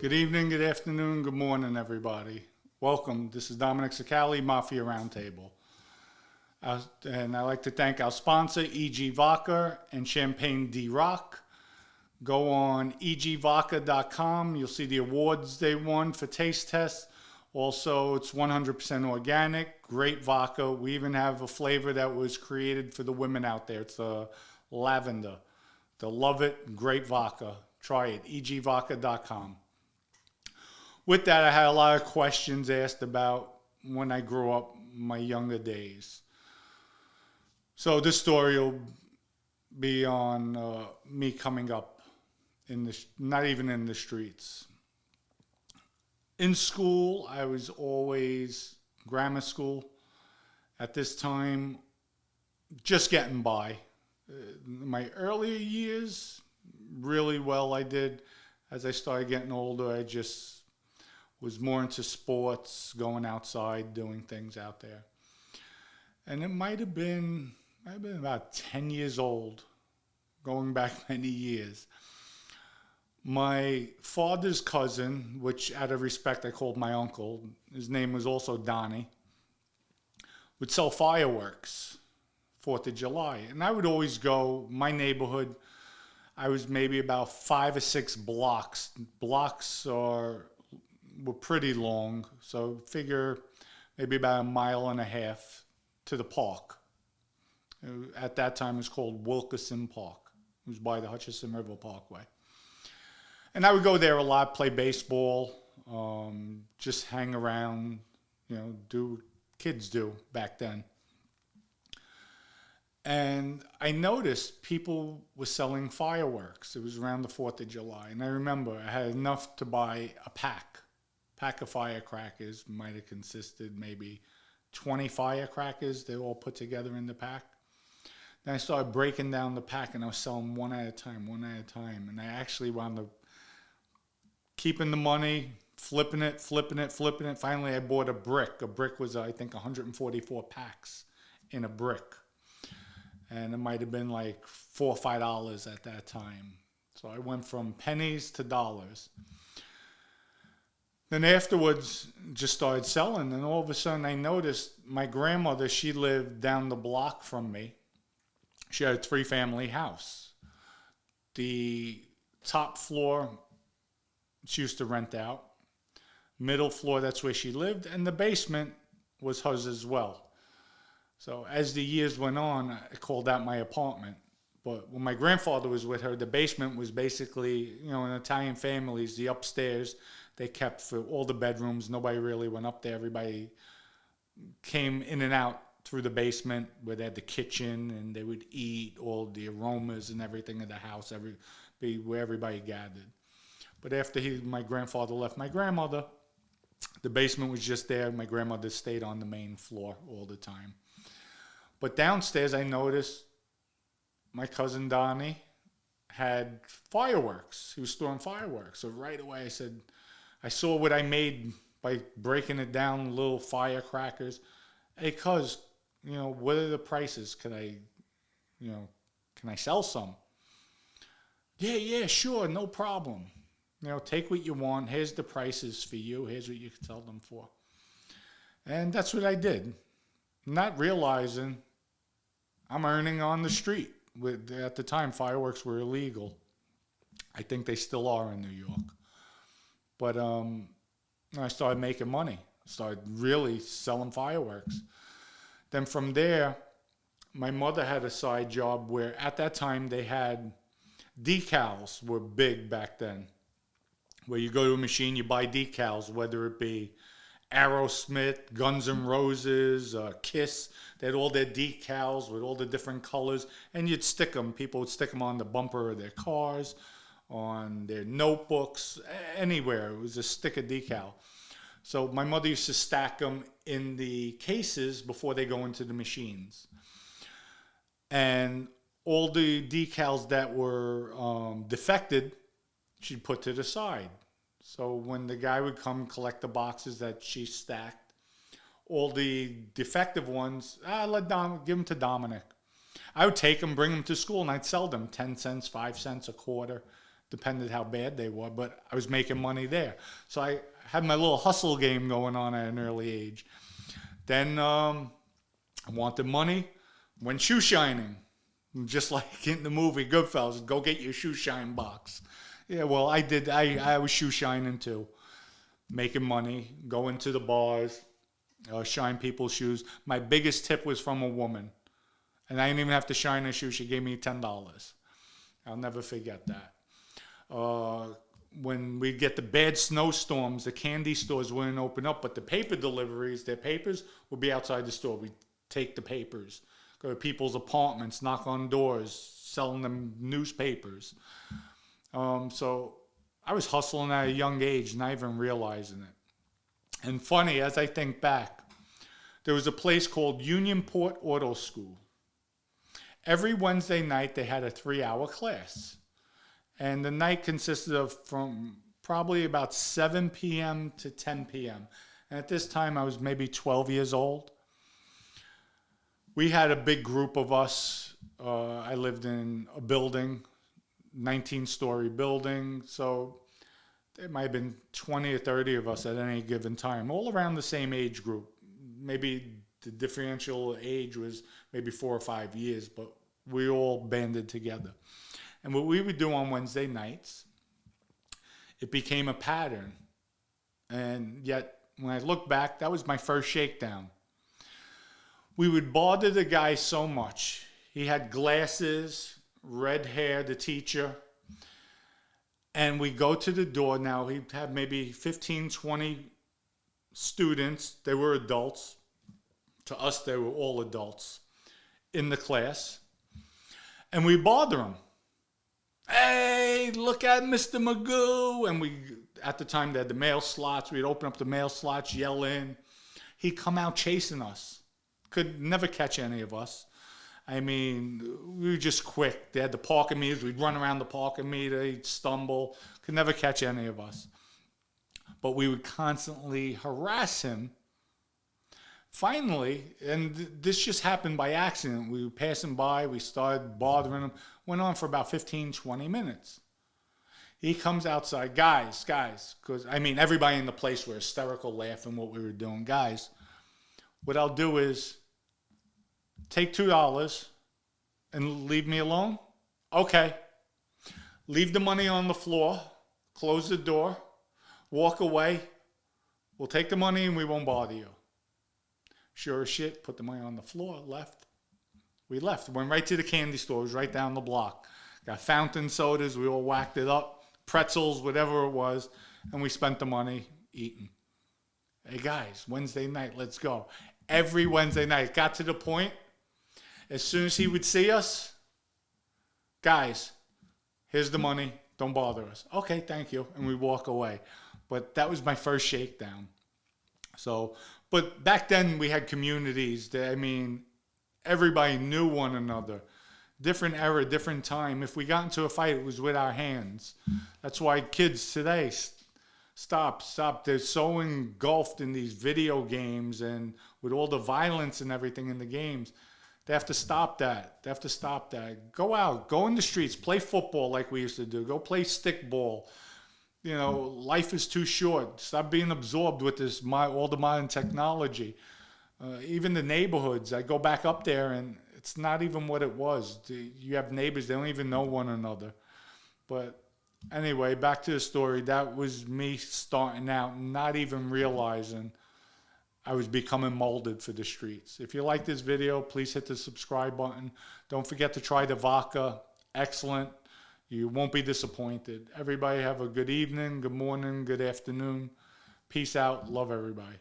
Good evening, good afternoon, good morning, everybody. Welcome. This is Dominic Sicali, Mafia Roundtable. And I'd like to thank our sponsor, EG Vodka and Champagne D-Rock. Go on egvodka.com. You'll see the awards they won for taste tests. Also, it's 100% organic, great vodka. We even have a flavor that was created for the women out there. It's lavender. They'll love it. Great vodka. Try it, egvodka.com. With that, I had a lot of questions asked about when I grew up, my younger days. So this story will be on me coming up in the, not even in the streets. In school, I was always grammar school. At this time, just getting by. My earlier years, really well I did. As I started getting older, I just was more into sports, going outside, doing things out there. And it might have been about 10 years old, going back many years. My father's cousin, which out of respect I called my uncle, his name was also Donnie, would sell fireworks, 4th of July. And I would always go, my neighborhood, I was maybe about 5 or 6 blocks. Blocks were pretty long, so figure maybe about 1.5 miles to the park. At that time, it was called Wilkerson Park. It was by the Hutchinson River Parkway. And I would go there a lot, play baseball, just hang around, do kids do back then. And I noticed people were selling fireworks. It was around the 4th of July. And I remember I had enough to buy a pack of firecrackers. Might have consisted maybe 20 firecrackers. They all put together in the pack. Then I started breaking down the pack and I was selling one at a time. And I actually wound up keeping the money, flipping it. Finally, I bought a brick. A brick was, I think, 144 packs in a brick. And it might have been like $4 or $5 at that time. So I went from pennies to dollars. Then afterwards, just started selling. And all of a sudden, I noticed my grandmother, she lived down the block from me. She had a 3-family house. The top floor, she used to rent out. Middle floor, that's where she lived. And the basement was hers as well. So as the years went on, I called that my apartment. But when my grandfather was with her, the basement was basically, in Italian families, the upstairs they kept for all the bedrooms. Nobody really went up there. Everybody came in and out through the basement where they had the kitchen and they would eat all the aromas and everything in the house, where everybody gathered. But after my grandfather left my grandmother, the basement was just there. My grandmother stayed on the main floor all the time. But downstairs, I noticed my cousin Donnie had fireworks. He was storing fireworks. So right away I saw what I made by breaking it down, little firecrackers. Hey, cuz, what are the prices? Can I sell some? Yeah, sure, no problem. Take what you want. Here's the prices for you. Here's what you can sell them for. And that's what I did. Not realizing I'm earning on the street. At the time, fireworks were illegal. I think they still are in New York. But I started making money. Started really selling fireworks. Then from there, my mother had a side job where at that time they had decals were big back then. Where you go to a machine, you buy decals, whether it be Aerosmith, Guns N' Roses, Kiss. They had all their decals with all the different colors, and you'd stick them. People would stick them on the bumper of their cars, on their notebooks, anywhere. It was a sticker decal. So my mother used to stack them in the cases before they go into the machines. And all the decals that were defected, she'd put to the side. So when the guy would come collect the boxes that she stacked, all the defective ones, give them to Dominic. I would take them, bring them to school, and I'd sell them 10 cents, 5 cents, a quarter. depended how bad they were, but I was making money there. So I had my little hustle game going on at an early age. Then I wanted money, went shoe shining. Just like in the movie Goodfellas, go get your shoe shine box. Yeah, well, I did. I was shoe shining too, making money, going to the bars, shine people's shoes. My biggest tip was from a woman, and I didn't even have to shine her shoe. She gave me $10. I'll never forget that. When we get the bad snowstorms, the candy stores wouldn't open up, but the paper deliveries, their papers would be outside the store. We'd take the papers, go to people's apartments, knock on doors, selling them newspapers. So I was hustling at a young age, not even realizing it. And funny, as I think back, there was a place called Unionport Auto School. Every Wednesday night, they had a 3-hour class. And the night consisted of from probably about 7 p.m. to 10 p.m. And at this time, I was maybe 12 years old. We had a big group of us. I lived in a building, 19-story building. So there might have been 20 or 30 of us at any given time, all around the same age group. Maybe the differential age was maybe 4 or 5 years, but we all banded together. And what we would do on Wednesday nights, it became a pattern. And yet, when I look back, that was my first shakedown. We would bother the guy so much. He had glasses, red hair, the teacher. And we go to the door. Now, he'd have maybe 15, 20 students. They were adults. To us, they were all adults in the class. And we bother him. Hey, look at Mr. Magoo. And we, at the time, they had the mail slots. We'd open up the mail slots, yell in. He'd come out chasing us. Could never catch any of us. I mean, we were just quick. They had the parking meters. We'd run around the parking meter. He'd stumble. Could never catch any of us. But we would constantly harass him. Finally, and this just happened by accident, we were passing by, we started bothering him, went on for about 15, 20 minutes. He comes outside, guys, because, I mean, everybody in the place were hysterical, laughing what we were doing. Guys, what I'll do is take $2 and leave me alone. Okay. Leave the money on the floor, close the door, walk away. We'll take the money and we won't bother you. Sure as shit, put the money on the floor, left. We left. Went right to the candy store. It was right down the block. Got fountain sodas. We all whacked it up. Pretzels, whatever it was. And we spent the money eating. Hey, guys, Wednesday night, let's go. Every Wednesday night. It got to the point, as soon as he would see us, guys, here's the money. Don't bother us. Okay, thank you. And we walk away. But that was my first shakedown. So, but back then we had communities that, I mean, everybody knew one another. Different era, different time. If we got into a fight, it was with our hands. That's why kids today, stop. They're so engulfed in these video games and with all the violence and everything in the games. They have to stop that. Go out, go in the streets, play football like we used to do. Go play stickball. You know, life is too short. Stop being absorbed with this, all the modern technology. Even the neighborhoods, I go back up there and it's not even what it was. You have neighbors, they don't even know one another. But anyway, back to the story. That was me starting out, not even realizing I was becoming molded for the streets. If you like this video, please hit the subscribe button. Don't forget to try the vodka. Excellent. You won't be disappointed. Everybody have a good evening, good morning, good afternoon. Peace out. Love everybody.